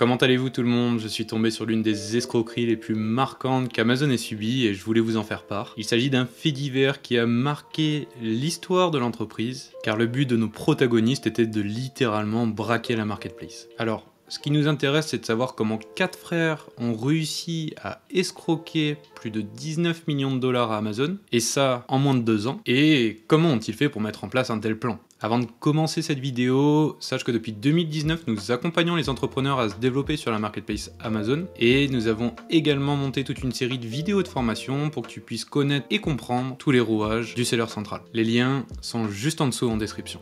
Comment allez-vous tout le monde? Je suis tombé sur l'une des escroqueries les plus marquantes qu'Amazon ait subies et je voulais vous en faire part. Il s'agit d'un fait divers qui a marqué l'histoire de l'entreprise, car le but de nos protagonistes était de littéralement braquer la marketplace. Alors, ce qui nous intéresse, c'est de savoir comment 4 frères ont réussi à escroquer plus de 19 millions de dollars à Amazon, et ça en moins de 2 ans, et comment ont-ils fait pour mettre en place un tel plan. Avant de commencer cette vidéo, sache que depuis 2019, nous accompagnons les entrepreneurs à se développer sur la marketplace Amazon, et nous avons également monté toute une série de vidéos de formation pour que tu puisses connaître et comprendre tous les rouages du seller central. Les liens sont juste en dessous en description.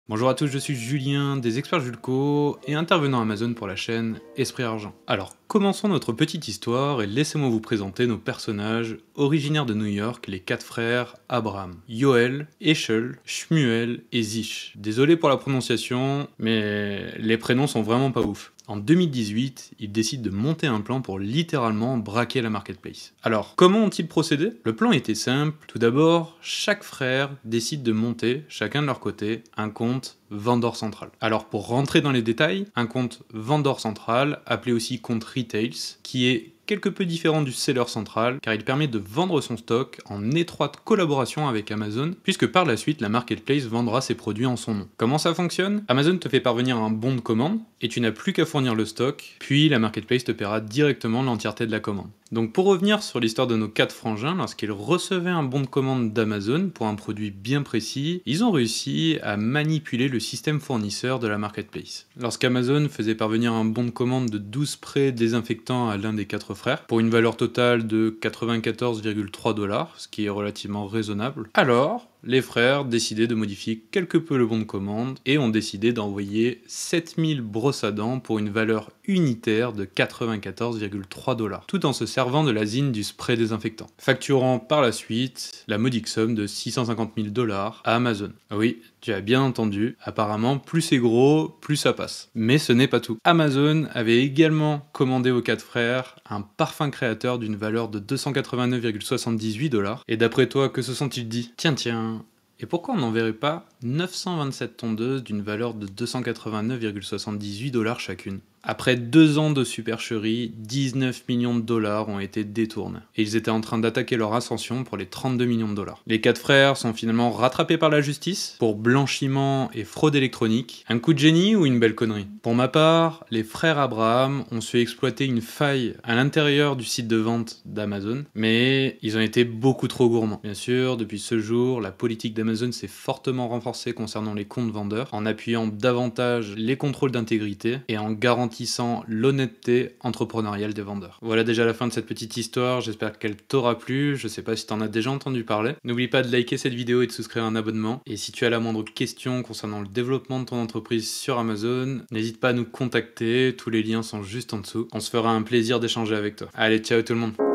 Bonjour à tous, je suis Julien des Experts Julco et intervenant Amazon pour la chaîne Esprit Argent. Alors, commençons notre petite histoire et laissez-moi vous présenter nos personnages originaires de New York, les 4 frères Abraham, Yoel, Eshel, Shmuel et Zish. Désolé pour la prononciation, mais les prénoms sont vraiment pas ouf. En 2018, ils décident de monter un plan pour littéralement braquer la marketplace. Alors, comment ont-ils procédé? Le plan était simple. Tout d'abord, chaque frère décide de monter, chacun de leur côté, un compte vendor central. Alors, pour rentrer dans les détails, un compte vendor central, appelé aussi compte retails, qui est quelque peu différent du seller central, car il permet de vendre son stock en étroite collaboration avec Amazon, puisque par la suite, la marketplace vendra ses produits en son nom. Comment ça fonctionne? Amazon te fait parvenir un bon de commande, et tu n'as plus qu'à fournir le stock, puis la marketplace te paiera directement l'entièreté de la commande. Donc pour revenir sur l'histoire de nos 4 frangins, lorsqu'ils recevaient un bon de commande d'Amazon pour un produit bien précis, ils ont réussi à manipuler le système fournisseur de la marketplace. Lorsqu'Amazon faisait parvenir un bon de commande de 12 sprays désinfectants à l'un des 4 frères, pour une valeur totale de 94,3 $, ce qui est relativement raisonnable, alors les frères décidaient de modifier quelque peu le bon de commande et ont décidé d'envoyer 7000 brosses à dents pour une valeur unitaire de 94,3 $, tout en se servant de l'asine du spray désinfectant, facturant par la suite la modique somme de 650 000 $ à Amazon. Oui, tu as bien entendu, apparemment plus c'est gros, plus ça passe. Mais ce n'est pas tout. Amazon avait également commandé aux 4 frères un parfum créateur d'une valeur de 289,78 $. Et d'après toi, que se sont-ils dit? Tiens, et pourquoi on n'enverrait pas 927 tondeuses d'une valeur de 289,78 $ chacune? Après 2 ans de supercherie, 19 millions de dollars ont été détournés. Et ils étaient en train d'attaquer leur ascension pour les 32 millions de dollars. Les 4 frères sont finalement rattrapés par la justice pour blanchiment et fraude électronique. Un coup de génie ou une belle connerie? Pour ma part, les frères Abraham ont su exploiter une faille à l'intérieur du site de vente d'Amazon, mais ils ont été beaucoup trop gourmands. Bien sûr, depuis ce jour, la politique d'Amazon s'est fortement renforcée concernant les comptes vendeurs, en appuyant davantage les contrôles d'intégrité et en garantissant l'honnêteté entrepreneuriale des vendeurs. Voilà déjà la fin de cette petite histoire, j'espère qu'elle t'aura plu, je sais pas si t'en as déjà entendu parler. N'oublie pas de liker cette vidéo et de souscrire un abonnement. Et si tu as la moindre question concernant le développement de ton entreprise sur Amazon, n'hésite pas à nous contacter, tous les liens sont juste en dessous. On se fera un plaisir d'échanger avec toi. Allez, ciao tout le monde!